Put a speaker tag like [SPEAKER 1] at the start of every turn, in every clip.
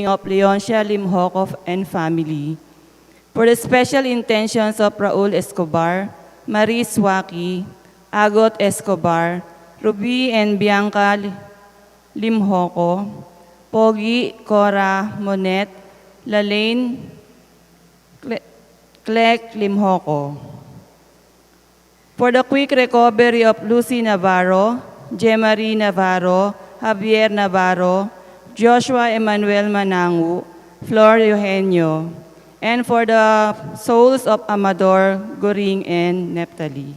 [SPEAKER 1] of Leoncia Limhoco and family. For the special intentions of Raul Escobar, Marie Swaki, Agot Escobar, Ruby and Bianca Limhoco, Pogi, Cora, Monet, Lalaine, Clec Limhoco. For the quick recovery of Lucy Navarro, Jemarie Navarro, Javier Navarro, Joshua Emmanuel Manangu, Flor Eugenio, and for the souls of Amador, Goring, and Neptali.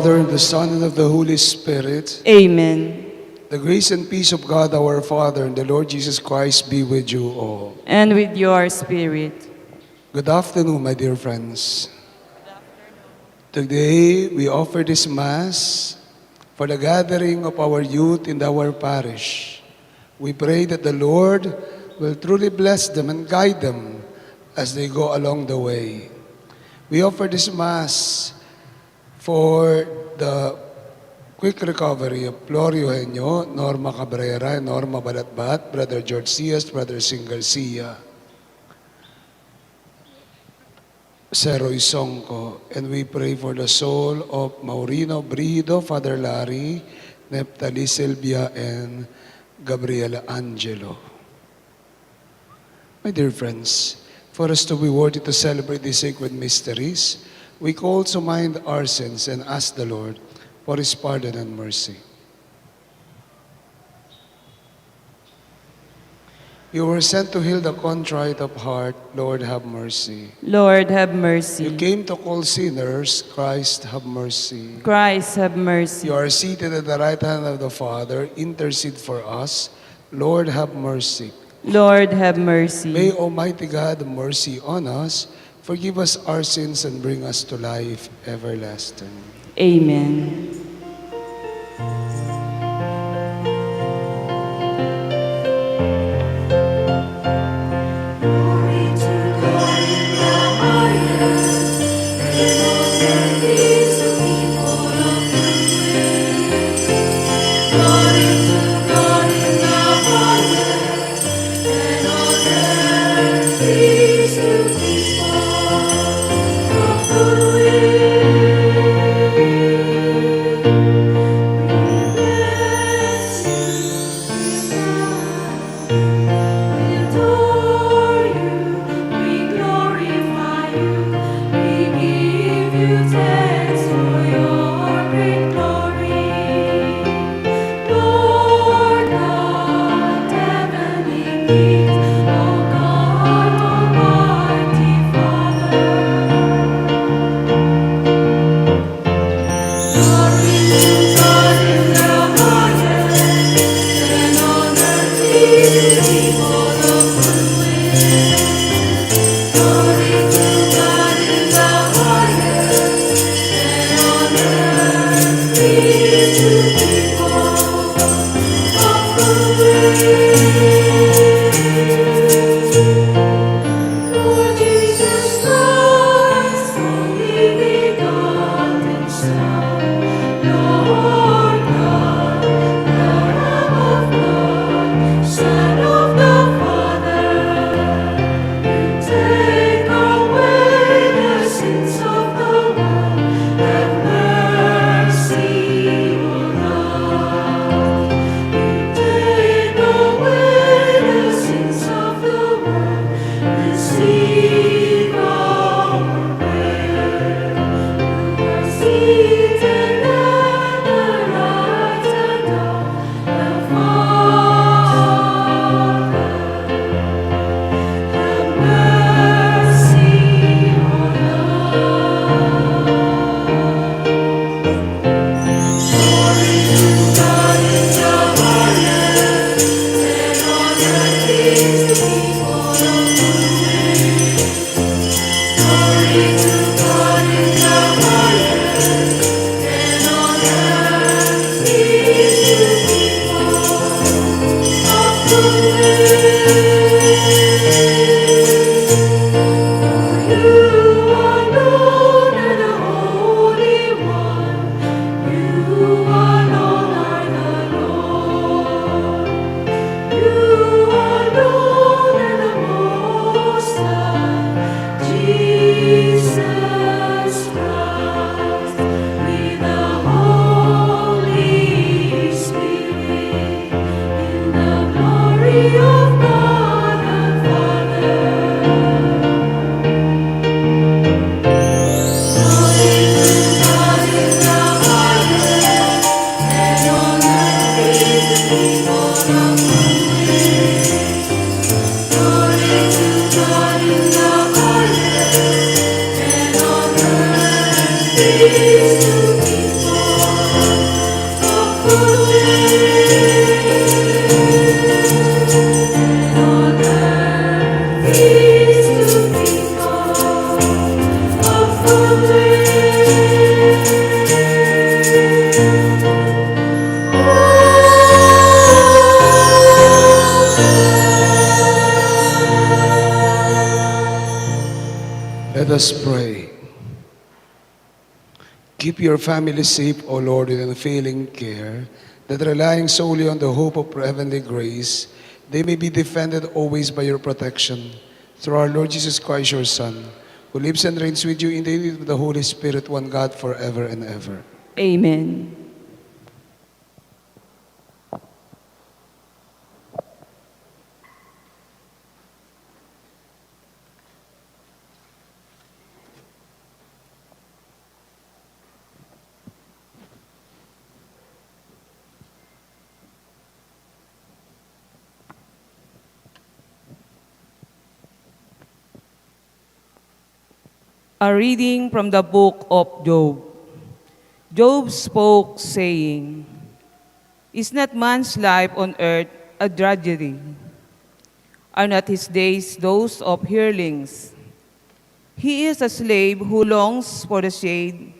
[SPEAKER 2] Father, and the Son, and of the Holy Spirit.
[SPEAKER 1] Amen.
[SPEAKER 2] The grace and peace of God our Father and the Lord Jesus Christ be with you all.
[SPEAKER 1] And with your spirit.
[SPEAKER 2] Good afternoon, my dear friends. Today, we offer this Mass for the gathering of our youth in our parish. We pray that the Lord will truly bless them and guide them as they go along the way. We offer this Mass for the quick recovery of Florio Henyo, Norma Cabrera, Norma Balatbat, Brother George Cias, Brother Sing Garcia, Seroy Songko, and we pray for the soul of Maurino Brido, Father Larry, Neptali Silvia, and Gabriela Angelo. My dear friends, for us to be worthy to celebrate these sacred mysteries, we call to mind our sins and ask the Lord for His pardon and mercy. You were sent to heal the contrite of heart. Lord, have mercy.
[SPEAKER 1] Lord, have mercy.
[SPEAKER 2] You came to call sinners. Christ, have mercy.
[SPEAKER 1] Christ, have mercy.
[SPEAKER 2] You are seated at the right hand of the Father. Intercede for us. Lord, have mercy.
[SPEAKER 1] Lord, have mercy.
[SPEAKER 2] May Almighty God have mercy on us, forgive us our sins, and bring us to life everlasting.
[SPEAKER 1] Amen.
[SPEAKER 3] Glory to God in the highest, and on earth peace to people of good will. Glory to God in the highest, and on earth peace to people of good will.
[SPEAKER 2] Let us pray. Keep your family safe, O Lord, with unfailing care, that relying solely on the hope of heavenly grace, they may be defended always by your protection. Through our Lord Jesus Christ, your Son, who lives and reigns with you in the unity of the Holy Spirit, one God, forever and ever.
[SPEAKER 1] Amen. A reading from the book of Job. Job spoke, saying, "Is not man's life on earth a drudgery? Are not his days those of hirelings? He is a slave who longs for the shade,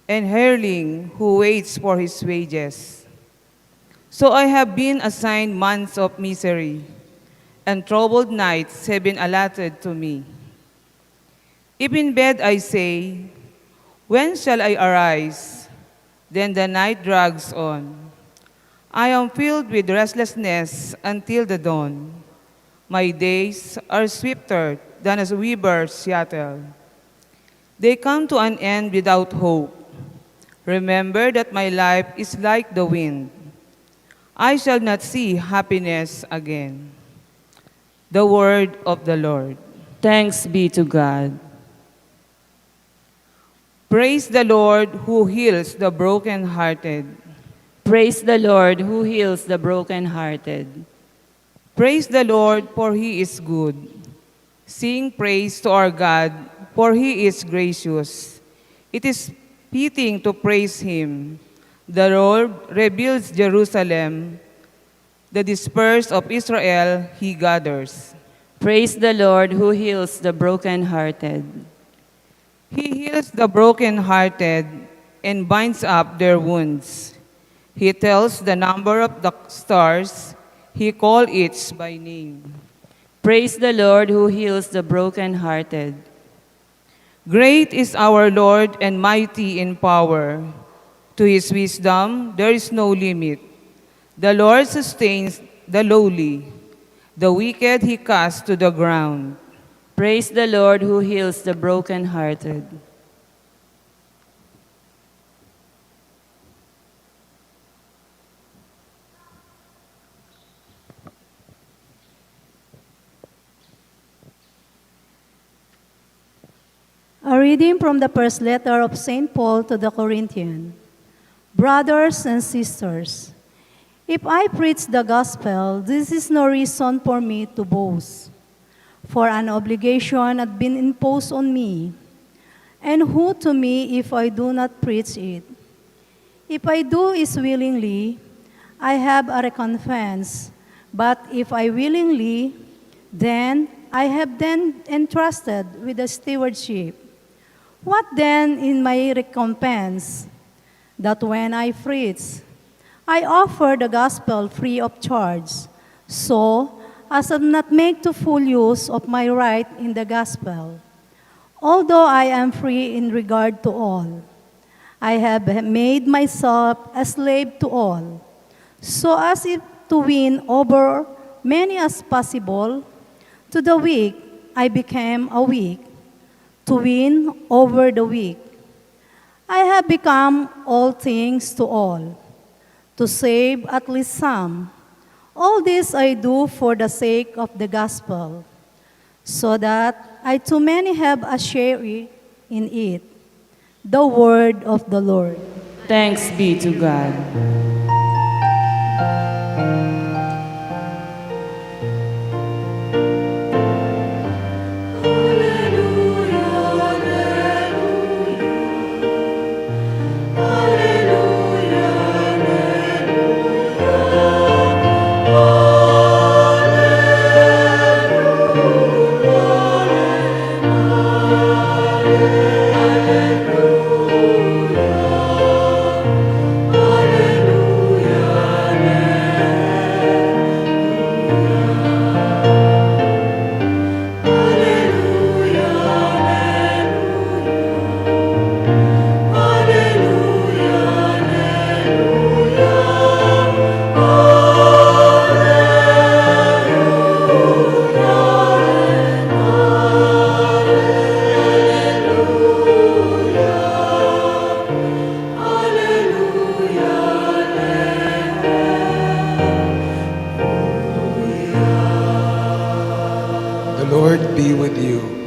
[SPEAKER 1] and hireling who waits for his wages. So I have been assigned months of misery, and troubled nights have been allotted to me. If in bed I say, when shall I arise? Then the night drags on. I am filled with restlessness until the dawn. My days are swifter than a weaver's shuttle. They come to an end without hope. Remember that my life is like the wind. I shall not see happiness again." The word of the Lord.
[SPEAKER 4] Thanks be to God.
[SPEAKER 1] Praise the Lord who heals the brokenhearted.
[SPEAKER 4] Praise the Lord who heals the brokenhearted.
[SPEAKER 5] Praise the Lord, for he is good. Sing praise to our God, for he is gracious. It is fitting to praise him. The Lord rebuilds Jerusalem. The dispersed of Israel he gathers.
[SPEAKER 1] Praise the Lord who heals the brokenhearted.
[SPEAKER 5] He heals the brokenhearted and binds up their wounds. He tells the number of the stars. He calls each by name.
[SPEAKER 1] Praise the Lord who heals the brokenhearted.
[SPEAKER 5] Great is our Lord and mighty in power. To his wisdom there is no limit. The Lord sustains the lowly. The wicked he casts to the ground.
[SPEAKER 1] Praise the Lord who heals the brokenhearted.
[SPEAKER 6] A reading from the first letter of St. Paul to the Corinthians. Brothers and sisters, if I preach the gospel, this is no reason for me to boast. For an obligation had been imposed on me, and who to me if I do not preach it? If I do it willingly, I have a recompense, but if I willingly, then I have then entrusted with the stewardship. What then in my recompense? That when I preach, I offer the gospel free of charge, so as to not make to full use of my right in the gospel. Although I am free in regard to all, I have made myself a slave to all, so as if to win over many as possible. To the weak I became a weak, to win over the weak. I have become all things to all, to save at least some. All this I do for the sake of the gospel, so that I too many have a share in it. The word of the Lord.
[SPEAKER 4] Thanks be to God.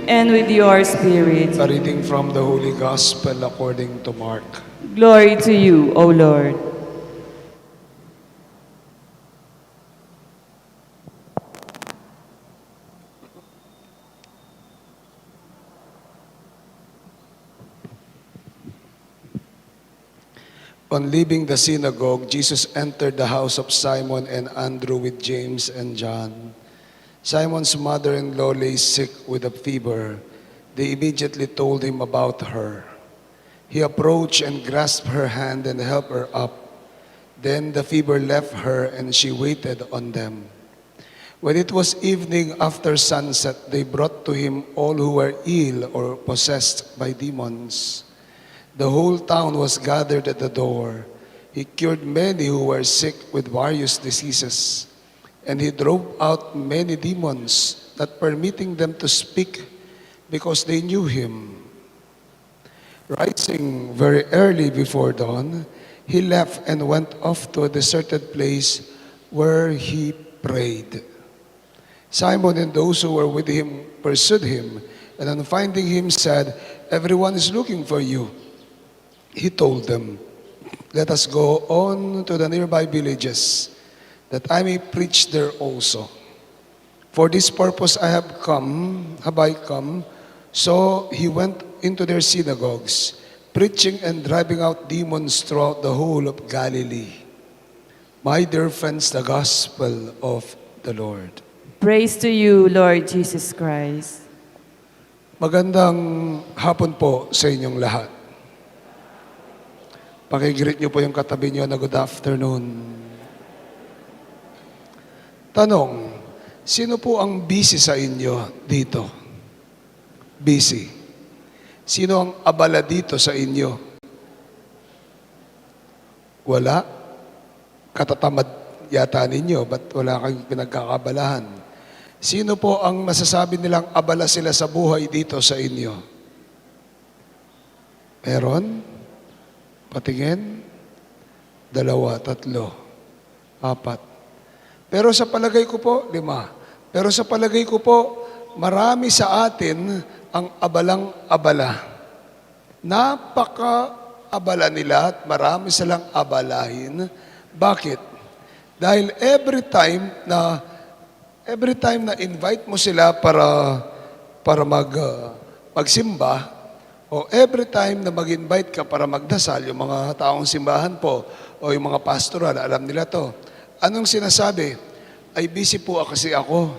[SPEAKER 1] And with your spirit.
[SPEAKER 2] A reading from the Holy Gospel according to Mark.
[SPEAKER 1] Glory to you, O Lord.
[SPEAKER 2] On leaving the synagogue, Jesus entered the house of Simon and Andrew with James and John. Simon's mother-in-law lay sick with a fever. They immediately told him about her. He approached and grasped her hand and helped her up. Then the fever left her and she waited on them. When it was evening after sunset, they brought to him all who were ill or possessed by demons. The whole town was gathered at the door. He cured many who were sick with various diseases. And he drove out many demons, not permitting them to speak because they knew him. Rising very early before dawn, he left and went off to a deserted place where he prayed. Simon and those who were with him pursued him, and on finding him said, "Everyone is looking for you." He told them, "Let us go on to the nearby villages, that I may preach there also." For this purpose have I come. So he went into their synagogues, preaching and driving out demons throughout the whole of Galilee. My dear friends, the gospel of the Lord.
[SPEAKER 1] Praise to you, Lord Jesus Christ.
[SPEAKER 2] Magandang hapon po sa inyong lahat. Pakigreet niyo po yung katabi niyo na good afternoon. Tanong, sino po ang busy sa inyo dito? Busy. Sino ang abala dito sa inyo? Wala? Katatamad yata ninyo, ba't wala kayong pinagkakabalahan? Sino po ang masasabi nilang abala sila sa buhay dito sa inyo? Meron? Patingin? 2, 3, 4. Pero sa palagay ko po, 5. Pero sa palagay ko po, marami sa atin ang abalang-abala. Napaka-abala nila at marami silang abalahin. Bakit? Dahil every time na invite mo sila para magsimba, o every time na mag-invite ka para magdasal, yung mga taong simbahan po, o yung mga pastoral, alam nila to. Anong sinasabi? Ay, busy po kasi ako.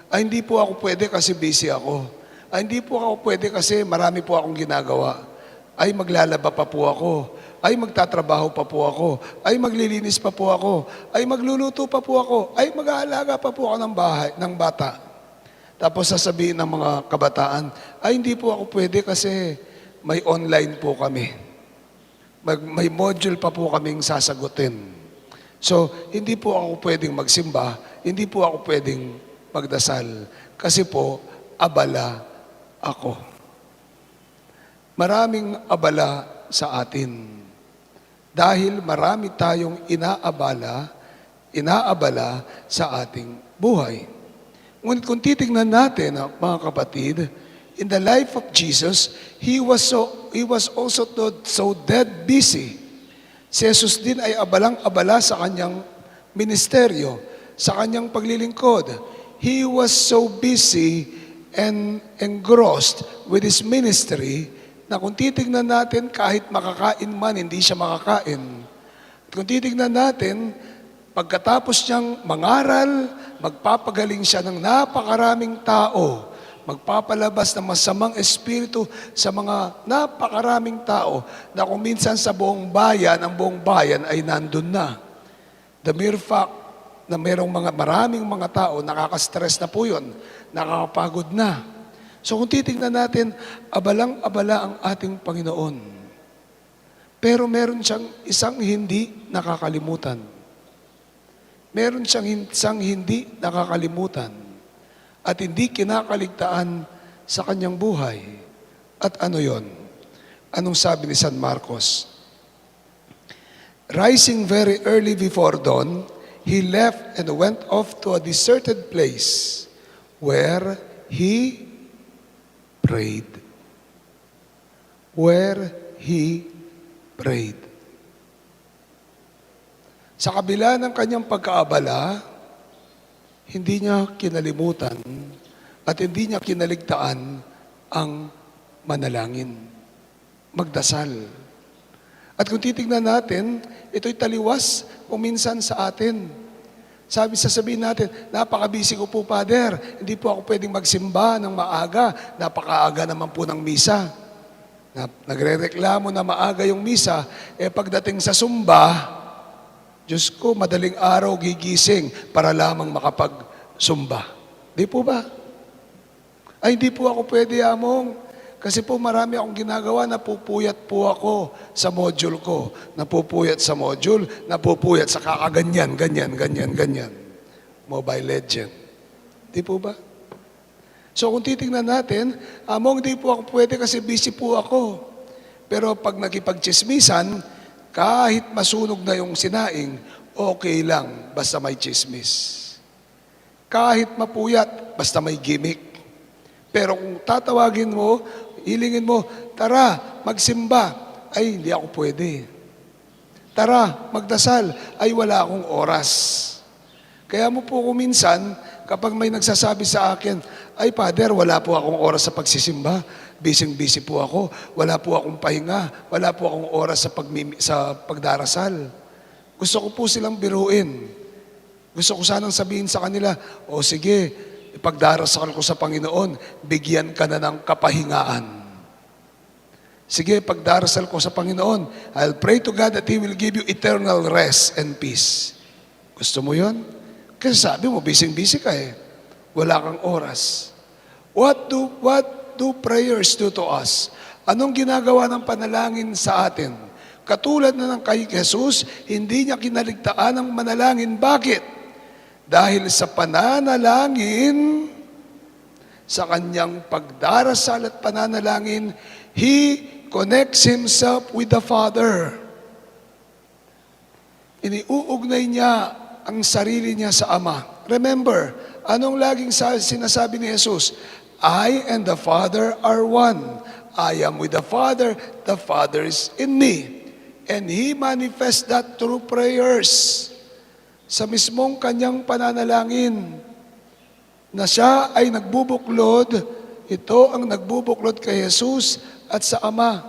[SPEAKER 2] Ay, hindi po ako pwede kasi busy ako. Ay, hindi po ako pwede kasi marami po akong ginagawa. Ay, maglalaba pa po ako. Ay, magtatrabaho pa po ako. Ay, maglilinis pa po ako. Ay, magluluto pa po ako. Ay, mag-aalaga pa po ako ng bata. Tapos sasabihin ng mga kabataan, ay, hindi po ako pwede kasi may online po kami. May module pa po kaming sasagutin. So, hindi po ako pwedeng magsimba, hindi po ako pwedeng magdasal, kasi po, abala ako. Maraming abala sa atin. Dahil marami tayong inaabala sa ating buhay. Ngunit kung titingnan natin, mga kapatid, in the life of Jesus, He was also so dead busy. Si Jesus din ay abalang-abala sa kanyang ministeryo, sa kanyang paglilingkod. He was so busy and engrossed with His ministry na kung titignan natin, kahit makakain man, hindi siya makakain. At kung titignan natin, pagkatapos niyang mangaral, magpapagaling siya ng napakaraming tao, magpapalabas ng masamang espiritu sa mga napakaraming tao na kung minsan sa buong bayan, ang buong bayan ay nandun na. The mere fact na maraming mga tao, nakaka-stress na po yun, nakakapagod na. So kung titignan natin, abalang-abala ang ating Panginoon. Pero meron siyang isang hindi nakakalimutan. Meron siyang isang hindi nakakalimutan at hindi kinakaligtaan sa kanyang buhay. At ano yon? Anong sabi ni San Marcos? Rising very early before dawn, he left and went off to a deserted place where he prayed. Where he prayed. Sa kabila ng kanyang pagkaabala, hindi niya kinalimutan at hindi niya kinaligtaan ang manalangin, magdasal. At kung titignan natin, ito'y taliwas kung minsan sa atin. Sasabihin natin, napaka-busy ko po, Father. Hindi po ako pwedeng magsimba ng maaga. Napakaaga naman po ng misa. Nagre-reklamo na maaga yung misa. Pagdating sa sumba, Diyos ko, madaling araw gigising para lamang makapag-sumba. Di po ba? Ay, hindi po ako pwede, Among. Kasi po marami akong ginagawa, napupuyat po ako sa module ko. Napupuyat sa module, napupuyat sa kakaganyan, ganyan. Mobile Legend. Di po ba? So kung titingnan natin, Among, hindi po ako pwede kasi busy po ako. Pero pag nakipagchismisan, kahit masunog na yung sinaing, okay lang, basta may chismis. Kahit mapuyat, basta may gimmick. Pero kung tatawagin mo, hilingin mo, tara, magsimba, ay hindi ako pwede. Tara, magdasal, ay wala akong oras. Kaya mo po kuminsan, kapag may nagsasabi sa akin, ay Father, wala po akong oras sa pagsisimba, busy po ako, wala po akong pahinga, wala po akong oras sa pagdarasal. Gusto ko po silang biruin. Gusto ko sanang sabihin sa kanila, o sige, ipagdarasal ko sa Panginoon, bigyan ka na ng kapahingaan. Sige, pagdarasal ko sa Panginoon, I'll pray to God that He will give you eternal rest and peace. Gusto mo yun? Kasi sabi mo, busy ka eh. Wala kang oras. What do prayers do to us? Anong ginagawa ng panalangin sa atin? Katulad na ng kay Jesus, hindi niya kinaligtaan ang manalangin. Bakit? Dahil sa pananalangin, sa kanyang pagdarasal at pananalangin, He connects Himself with the Father. Iniuugnay niya ang sarili niya sa Ama. Remember, anong laging sinasabi ni Jesus? I and the Father are one. I am with the Father is in me. And He manifests that through prayers. Sa mismong kanyang pananalangin, na siya ay nagbubuklod, ito ang nagbubuklod kay Jesus at sa Ama.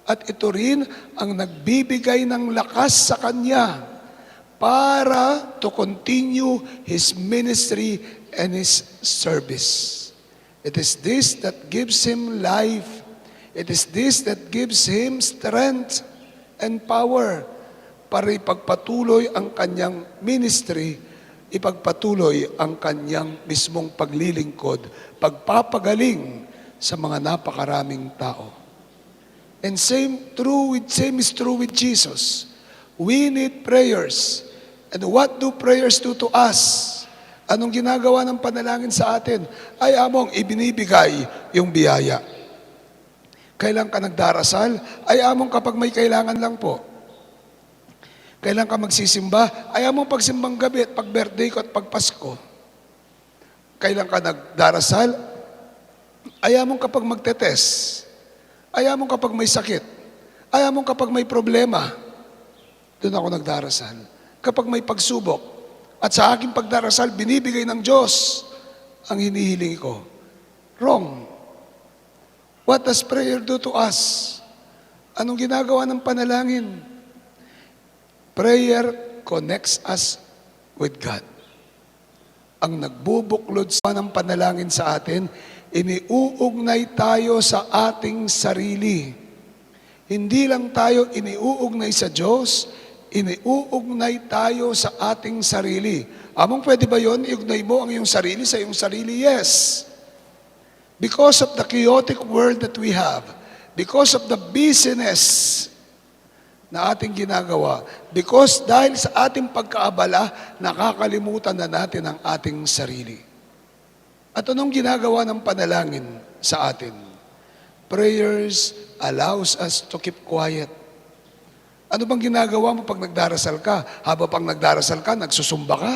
[SPEAKER 2] At ito rin ang nagbibigay ng lakas sa Kanya para to continue His ministry and His service. It is this that gives Him life. It is this that gives Him strength and power para ipagpatuloy ang Kanyang ministry, ipagpatuloy ang Kanyang mismong paglilingkod, pagpapagaling sa mga napakaraming tao. And same is true with Jesus. We need prayers. And what do prayers do to us? Anong ginagawa ng panalangin sa atin? Ay among ibinibigay yung biyaya. Kailan ka nagdarasal? Ay among kapag may kailangan lang po. Kailan ka magsisimba? Ay among pagsimbang gabi at pag birthday ko at pag Pasko. Kailan ka nagdarasal? Ayaw mong kapag magtetes. Ayaw mong kapag may sakit. Ayaw mong kapag may problema. Doon ako nagdarasal. Kapag may pagsubok. At sa aking pagdarasal, binibigay ng Diyos ang hinihiling ko. Wrong. What does prayer do to us? Anong ginagawa ng panalangin? Prayer connects us with God. Ang nagbubuklod sa ng panalangin sa atin, iniuugnay tayo sa ating sarili. Hindi lang tayo iniuugnay sa Diyos, iniuugnay tayo sa ating sarili. Among pwede ba yun? Iugnay mo ang iyong sarili sa iyong sarili? Yes. Because of the chaotic world that we have, because of the busyness na ating ginagawa, because dahil sa ating pagkaabala, nakakalimutan na natin ang ating sarili. At anong ginagawa ng panalangin sa atin? Prayers allows us to keep quiet. Ano bang ginagawa mo pag nagdarasal ka? Habang pang nagdarasal ka, nagsusumba ka?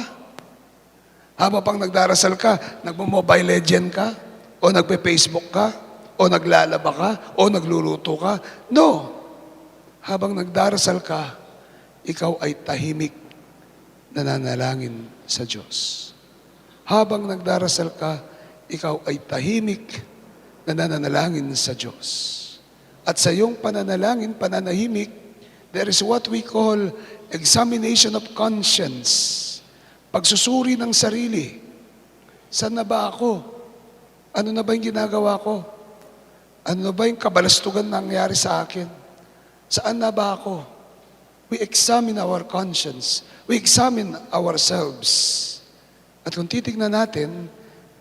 [SPEAKER 2] Habang pang nagdarasal ka, nagmo-mobile legend ka? O nagpe-Facebook ka? O naglalaba ka? O nagluluto ka? No. Habang nagdarasal ka, ikaw ay tahimik na nanalangin sa Diyos. Habang nagdarasal ka, ikaw ay tahimik na nananalangin sa Diyos. At sa iyong pananahimik, there is what we call examination of conscience. Pagsusuri ng sarili. Saan na ba ako? Ano na ba yung ginagawa ko? Ano na ba yung kabalastugan na nangyari sa akin? Saan na ba ako? We examine our conscience. We examine ourselves. At kung titignan natin,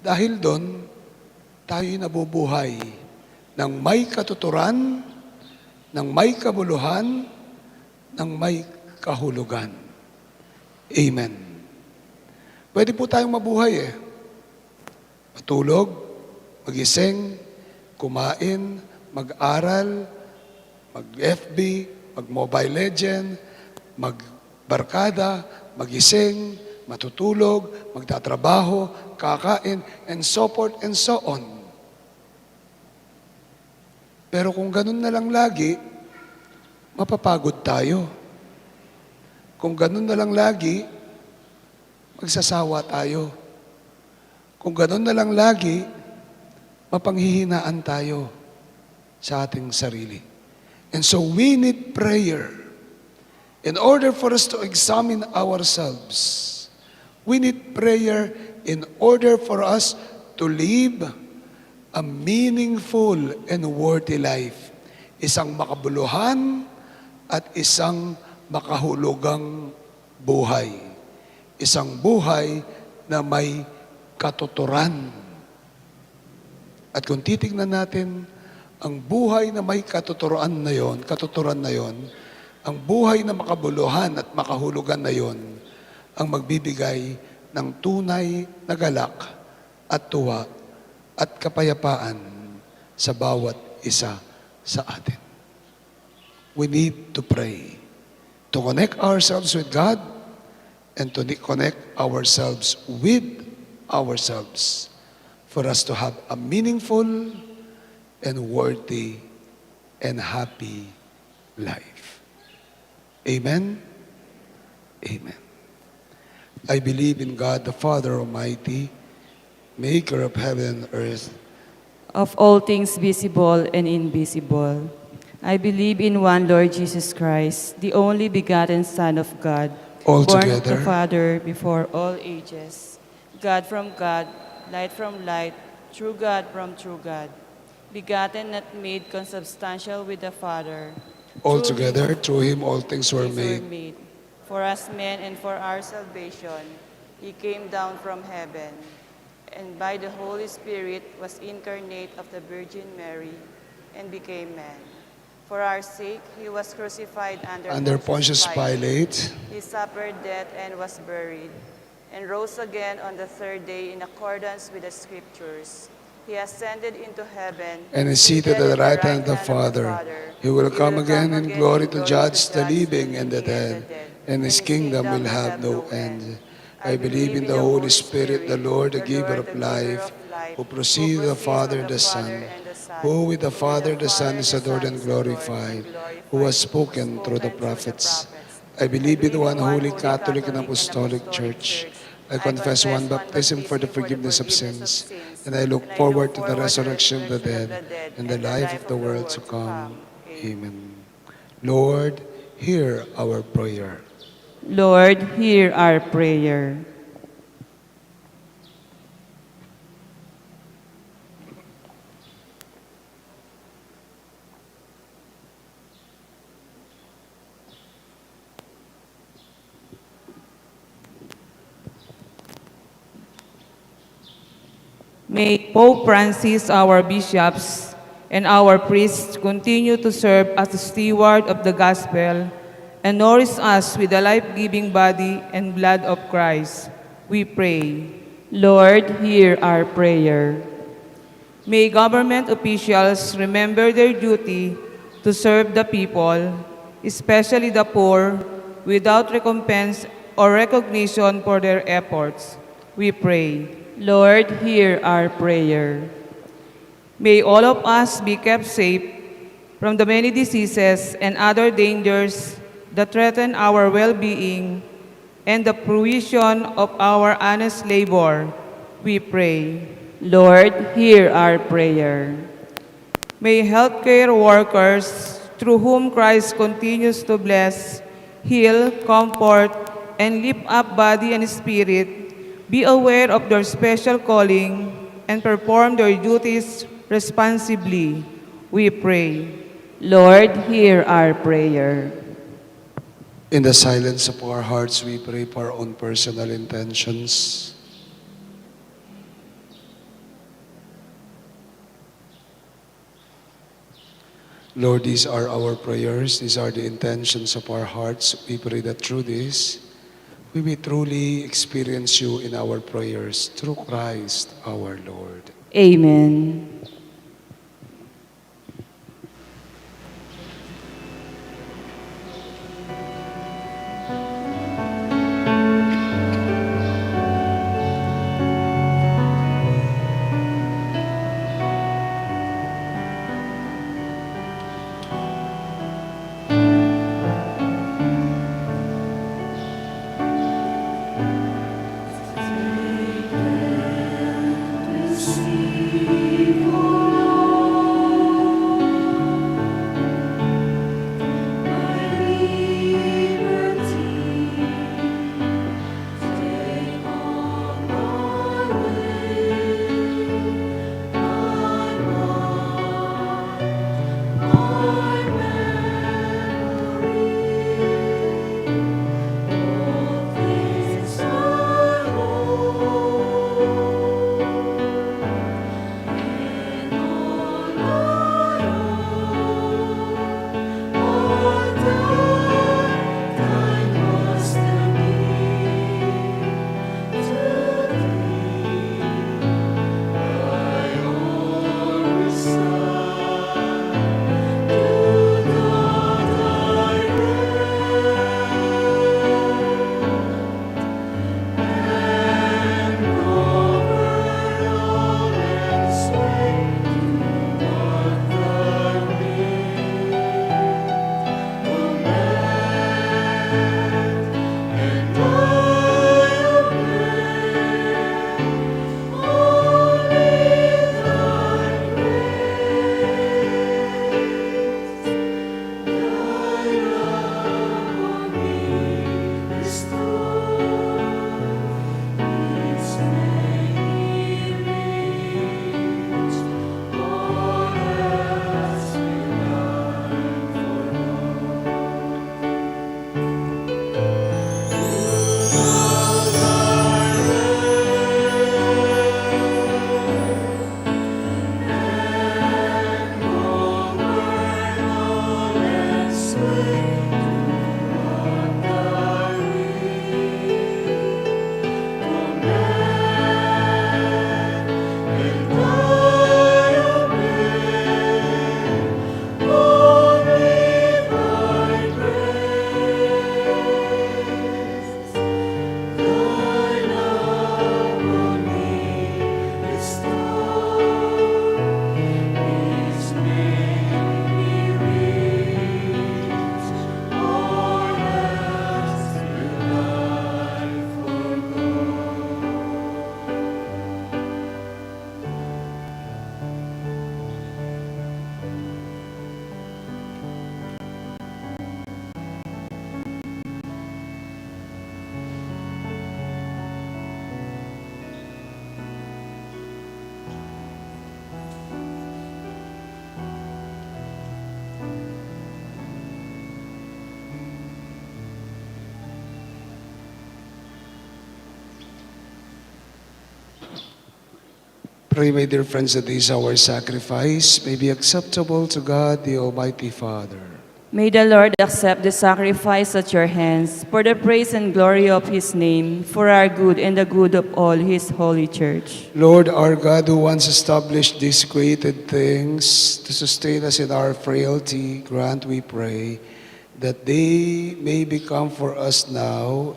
[SPEAKER 2] dahil doon, tayo'y nabubuhay ng may katuturan, ng may kabuluhan, ng may kahulugan. Amen. Pwede po tayong mabuhay eh. Matulog, magising, kumain, mag-aral, mag-FB, mag-Mobile Legend, mag-barkada, magising, matutulog, magtatrabaho, kakain, and so forth and so on. Pero kung ganun na lang lagi, mapapagod tayo. Kung ganun na lang lagi, magsasawa tayo. Kung ganun na lang lagi, mapanghihinaan tayo sa ating sarili. And so we need prayer. In order for us to examine ourselves, we need prayer in order for us to live a meaningful and worthy life. Isang makabuluhan at isang makahulugang buhay. Isang buhay na may katuturan. At kung titignan natin, ang buhay na may katuturan na yon, ang buhay na makabuluhan at makahulugan na yon, ang magbibigay ng tunay na galak at tuwa at kapayapaan sa bawat isa sa atin. We need to pray, to connect ourselves with God, and to connect ourselves with ourselves for us to have a meaningful and worthy and happy life. Amen? Amen. I believe in God the Father Almighty, maker of heaven and earth,
[SPEAKER 1] of all things visible and invisible. I believe in one Lord Jesus Christ, the only begotten Son of God,
[SPEAKER 2] All
[SPEAKER 1] born of
[SPEAKER 2] together.
[SPEAKER 1] the Father before all ages, God from God, light from light, true God from true God, begotten, not made, consubstantial with the Father.
[SPEAKER 2] altogether, through him all things were
[SPEAKER 1] Things
[SPEAKER 2] made.
[SPEAKER 1] For us men and for our salvation, he came down from heaven, and by the Holy Spirit was incarnate of the Virgin Mary, and became man. For our sake, he was crucified
[SPEAKER 2] Under Pontius Pilate,
[SPEAKER 1] He suffered death and was buried, and rose again on the third day in accordance with the Scriptures. He ascended into heaven
[SPEAKER 2] and is seated at the right hand of the Father. He will come again in glory to judge the living and the dead, and his kingdom will have no end. I believe in the Holy Spirit, the Lord, the giver of life, who proceeds from the Father and the Son, who with the Father and the Son is adored and glorified, who has spoken through the prophets. I believe in one holy Catholic and Apostolic Church. I confess one baptism for the forgiveness of sins, and I look forward to the resurrection of the dead and the life of the world to come. Amen. Lord, hear our prayer.
[SPEAKER 1] Lord, hear our prayer.
[SPEAKER 5] May Pope Francis, our bishops, and our priests continue to serve as the steward of the gospel and nourish us with the life-giving body and blood of Christ. We pray.
[SPEAKER 1] Lord, hear our prayer.
[SPEAKER 5] May government officials remember their duty to serve the people, especially the poor, without recompense or recognition for their efforts. We pray.
[SPEAKER 1] Lord, hear our prayer.
[SPEAKER 5] May all of us be kept safe from the many diseases and other dangers that threaten our well-being and the fruition of our honest labor. We pray.
[SPEAKER 1] Lord, hear our prayer.
[SPEAKER 5] May healthcare workers, through whom Christ continues to bless, heal, comfort, and lift up body and spirit, be aware of their special calling and perform their duties responsibly. We pray.
[SPEAKER 1] Lord, hear our prayer.
[SPEAKER 2] In the silence of our hearts, we pray for our own personal intentions. Lord, these are our prayers. These are the intentions of our hearts. We pray that through this, we may truly experience you in our prayers through Christ our Lord.
[SPEAKER 1] Amen.
[SPEAKER 2] Pray, my dear friends, that this our sacrifice may be acceptable to God, the Almighty Father.
[SPEAKER 1] May the Lord accept the sacrifice at your hands for the praise and glory of his name, for our good and the good of all his holy church.
[SPEAKER 2] Lord, our God, who once established these created things to sustain us in our frailty, grant, we pray, that they may become for us now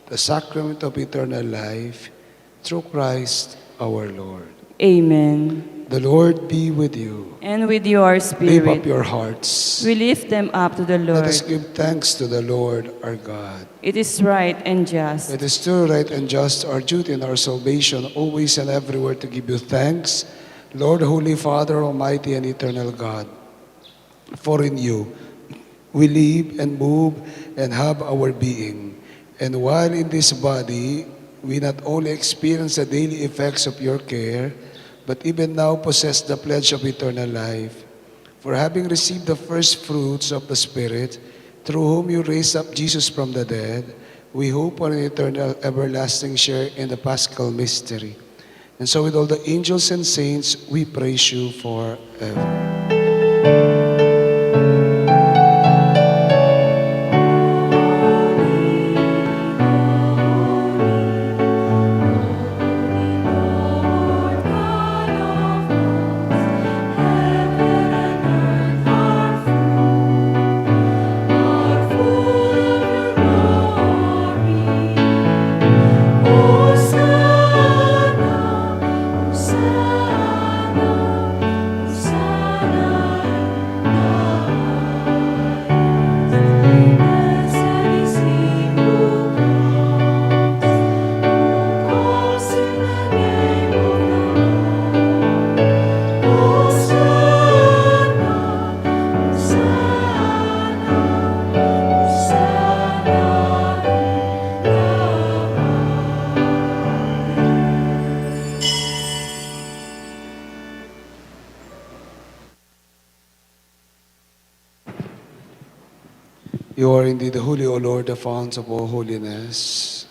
[SPEAKER 2] the sacrament of eternal life through Christ our Lord.
[SPEAKER 1] Amen.
[SPEAKER 2] The Lord be with you.
[SPEAKER 1] And with your
[SPEAKER 2] Lift up
[SPEAKER 1] spirit,
[SPEAKER 2] your hearts.
[SPEAKER 1] we lift them up to the
[SPEAKER 2] Let
[SPEAKER 1] Lord.
[SPEAKER 2] us give thanks to the Lord our God.
[SPEAKER 1] It is right and just.
[SPEAKER 2] It is true, right, and just, our duty and our salvation, always and everywhere to give you thanks, Lord, Holy Father, Almighty and Eternal God. For in you we live and move and have our being. And while in this body, we not only experience the daily effects of your care, but even now possess the pledge of eternal life. For having received the first fruits of the Spirit, through whom you raised up Jesus from the dead, we hope on an eternal, everlasting share in the Paschal mystery. And so with all the angels and saints, we praise you forever. You are indeed holy, O Lord, the fount of all holiness.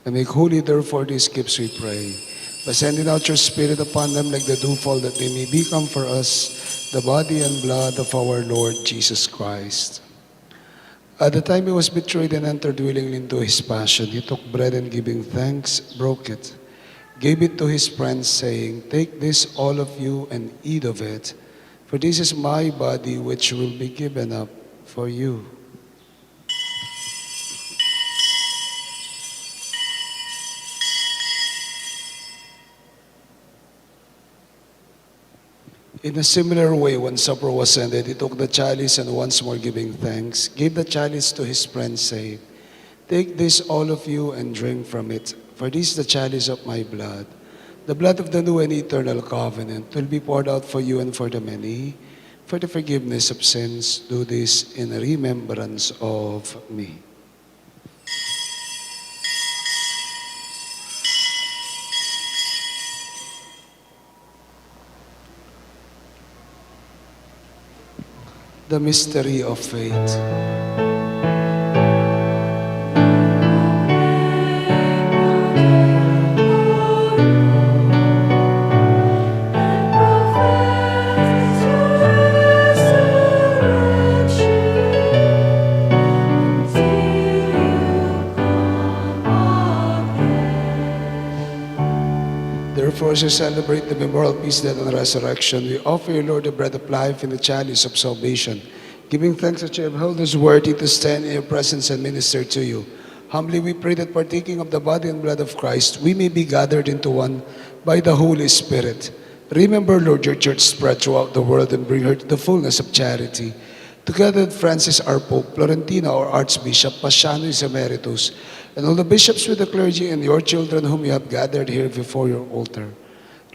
[SPEAKER 2] And make holy, therefore, these gifts, we pray, by sending out your Spirit upon them like the dewfall, that they may become for us the body and blood of our Lord Jesus Christ. At the time he was betrayed and entered willingly into his passion, he took bread and giving thanks, broke it, gave it to his friends, saying, "Take this, all of you, and eat of it, for this is my body which will be given up for you." In a similar way, when supper was ended, he took the chalice and once more giving thanks, gave the chalice to his friends, saying, "Take this, all of you, and drink from it, for this is the chalice of my blood, the blood of the new and eternal covenant, will be poured out for you and for the many, for the forgiveness of sins. Do this in remembrance of me." The mystery of faith. Therefore, as we celebrate the memorial feast, death, and resurrection, we offer you, Lord, the bread of life and the chalice of salvation, giving thanks that you have held us worthy to stand in your presence and minister to you. Humbly we pray that partaking of the body and blood of Christ, we may be gathered into one by the Holy Spirit. Remember, Lord, your church spread throughout the world and bring her to the fullness of charity. Together with Francis, our Pope, Florentina, our Archbishop, Paciano, his Emeritus, and all the bishops with the clergy and your children whom you have gathered here before your altar.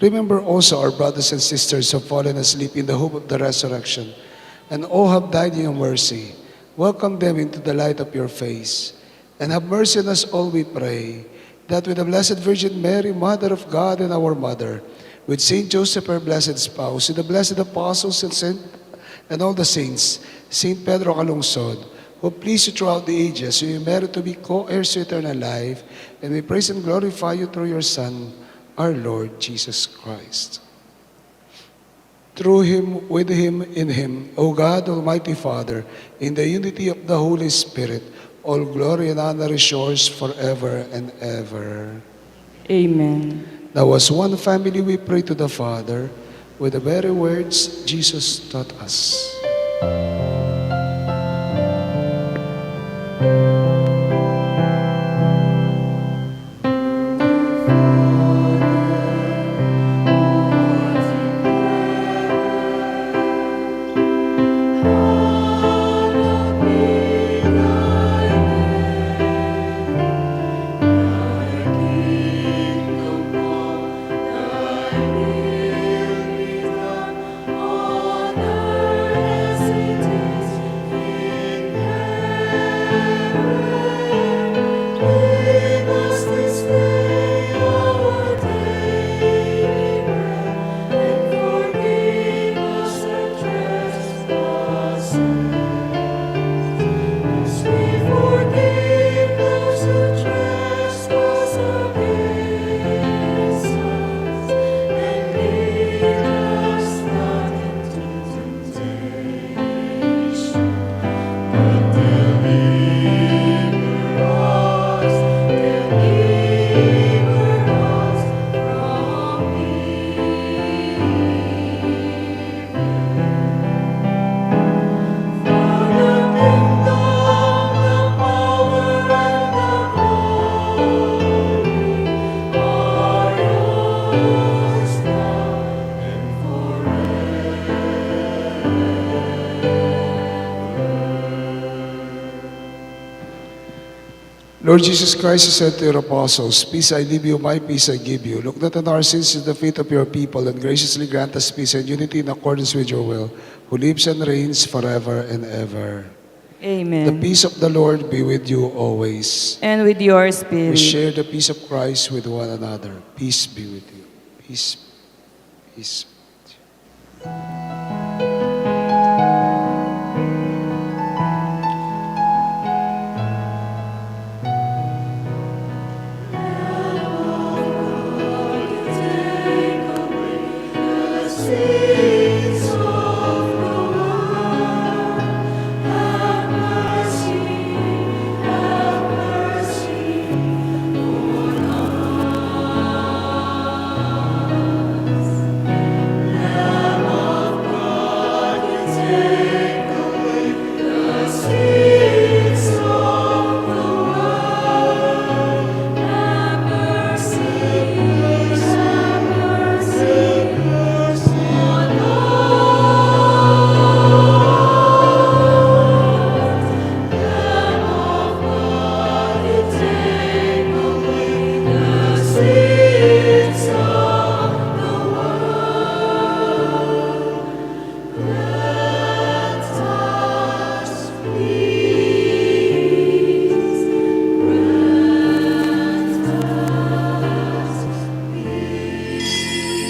[SPEAKER 2] Remember also our brothers and sisters who have fallen asleep in the hope of the resurrection, and all have died in your mercy. Welcome them into the light of your face. And have mercy on us all, we pray, that with the Blessed Virgin Mary, Mother of God and our Mother, with Saint Joseph, our blessed spouse, with the blessed apostles and all the saints, Saint Pedro Calungsod, who please you throughout the ages, we merit to be co-heirs to eternal life, and we praise and glorify you through your Son, our Lord Jesus Christ. through him, with him, in him, O God, Almighty Father, in the unity of the Holy Spirit, all glory and honor is yours forever and ever.
[SPEAKER 4] Amen.
[SPEAKER 2] Now as one family we pray to the Father with the very words Jesus taught us. Lord Jesus Christ, you said to your apostles, peace I leave you, my peace I give you. Look not on our sins and the faith of your people, and graciously grant us peace and unity in accordance with your will, who lives and reigns forever and ever.
[SPEAKER 4] Amen.
[SPEAKER 2] The peace of the Lord be with you always.
[SPEAKER 4] And with your
[SPEAKER 2] We
[SPEAKER 4] spirit.
[SPEAKER 2] share the peace of Christ with one another. Peace be with you. Peace. Peace.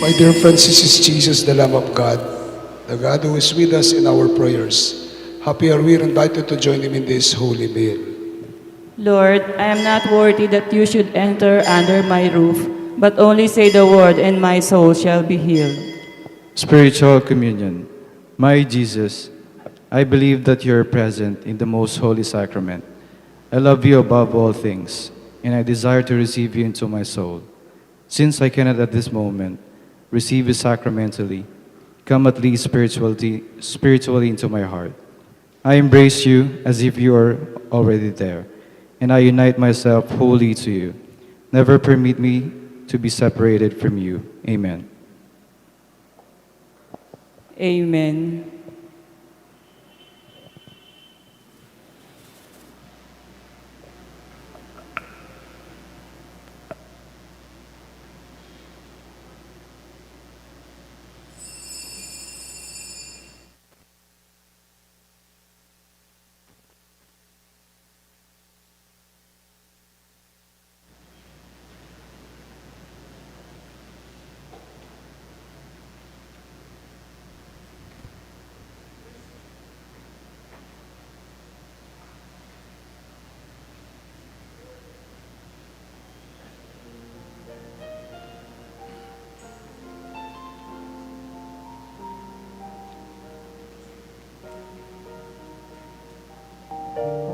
[SPEAKER 2] My dear friends, this is Jesus, the Lamb of God, the God who is with us in our prayers. Happy are we invited to join him in this holy meal.
[SPEAKER 4] Lord, I am not worthy that you should enter under my roof, but only say the word and my soul shall be healed.
[SPEAKER 7] Spiritual communion. My Jesus, I believe that you are present in the most holy sacrament. I love you above all things, and I desire to receive you into my soul. Since I cannot at this moment receive you sacramentally, come at least spiritually into my heart. I embrace you as if you are already there, and I unite myself wholly to you. Never permit me to be separated from you. Amen.
[SPEAKER 4] Amen.
[SPEAKER 3] Amen.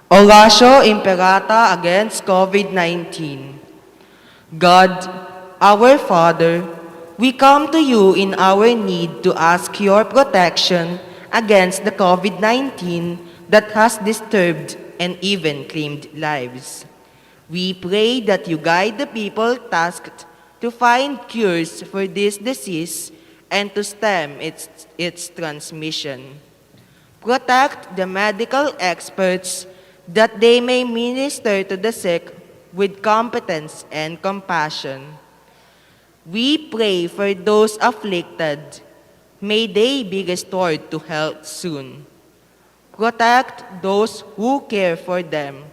[SPEAKER 8] Oratio Imperata against COVID-19. God, our Father, we come to you in our need to ask your protection against the COVID-19 that has disturbed and even claimed lives. We pray that you guide the people tasked to find cures for this disease and to stem its transmission. Protect the medical experts that they may minister to the sick with competence and compassion. We pray for those afflicted. May they be restored to health soon. Protect those who care for them.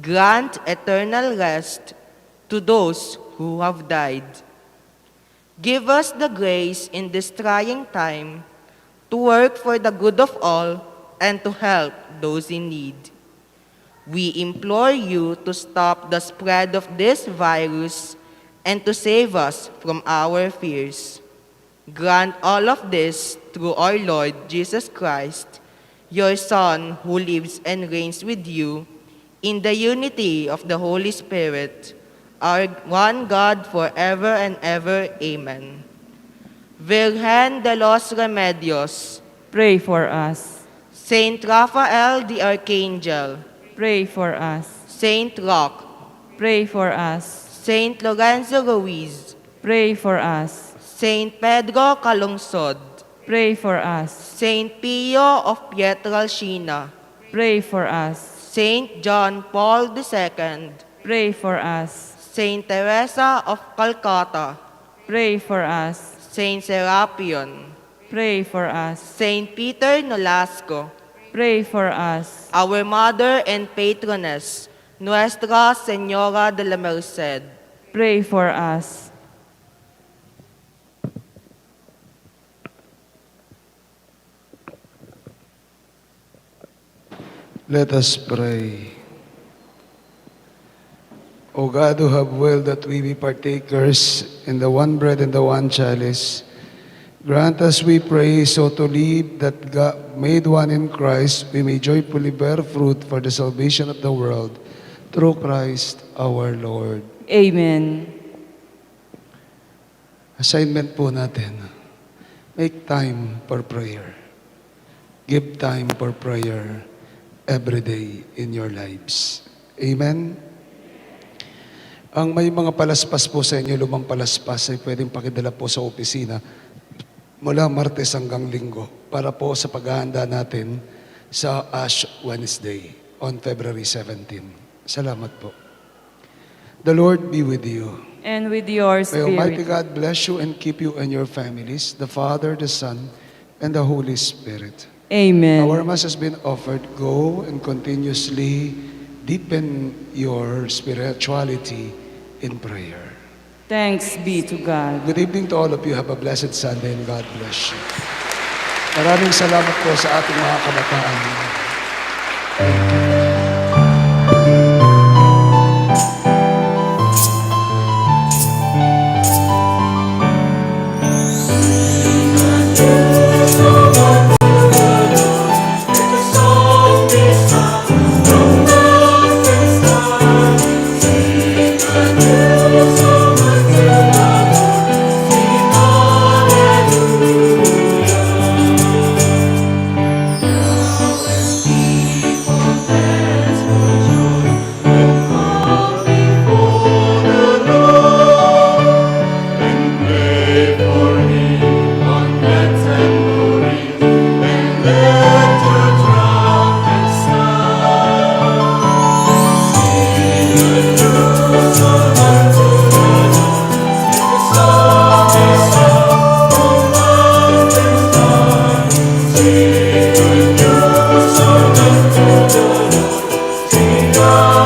[SPEAKER 8] Grant eternal rest to those who have died. Give us the grace in this trying time to work for the good of all and to help those in need. We implore you to stop the spread of this virus and to save us from our fears. Grant all of this through our Lord Jesus Christ, your Son, who lives and reigns with you in the unity of the Holy Spirit, our one God forever and ever. Amen. Virgen de los Remedios,
[SPEAKER 4] Pray for us.
[SPEAKER 8] Saint Raphael the Archangel,
[SPEAKER 4] Pray for us.
[SPEAKER 8] Saint Roch,
[SPEAKER 4] Pray for us.
[SPEAKER 8] Saint Lorenzo Ruiz,
[SPEAKER 4] Pray for us.
[SPEAKER 8] Saint Pedro Calungsod,
[SPEAKER 4] Pray for us.
[SPEAKER 8] Saint Pio of Pietrelcina,
[SPEAKER 4] Pray for us.
[SPEAKER 8] Saint John Paul II,
[SPEAKER 4] Pray for us.
[SPEAKER 8] Saint Teresa of Calcutta,
[SPEAKER 4] Pray for us.
[SPEAKER 8] Saint Serapion,
[SPEAKER 4] Pray for us.
[SPEAKER 8] Saint Peter Nolasco,
[SPEAKER 4] Pray for us.
[SPEAKER 8] our Mother and Patroness, Nuestra, Señora de la Merced,
[SPEAKER 4] Pray for us.
[SPEAKER 2] Let us pray. O God, who have willed that we be partakers in the one bread and the one chalice, grant us, we pray, so to live that God, made one in Christ, we may joyfully bear fruit for the salvation of the world, through Christ our Lord.
[SPEAKER 4] Amen.
[SPEAKER 2] Assignment po natin, make time for prayer. Give time for prayer every day in your lives. Amen? Ang may mga palaspas po sa inyo, lumang palaspas, ay pwedeng pakidala po sa opisina mula Martes hanggang Linggo para po sa paghahanda natin sa Ash Wednesday on February 17. Salamat po. The Lord be with you.
[SPEAKER 4] And with your
[SPEAKER 2] May Almighty
[SPEAKER 4] spirit.
[SPEAKER 2] God bless you and keep you and your families, the Father, the Son, and the Holy Spirit.
[SPEAKER 4] Amen.
[SPEAKER 2] Our Mass has been offered. Go and continuously deepen your spirituality in prayer.
[SPEAKER 4] Thanks be to God.
[SPEAKER 2] Good evening to all of you. Have a blessed Sunday and God bless you. Maraming salamat po sa ating mga kabataan.
[SPEAKER 3] God.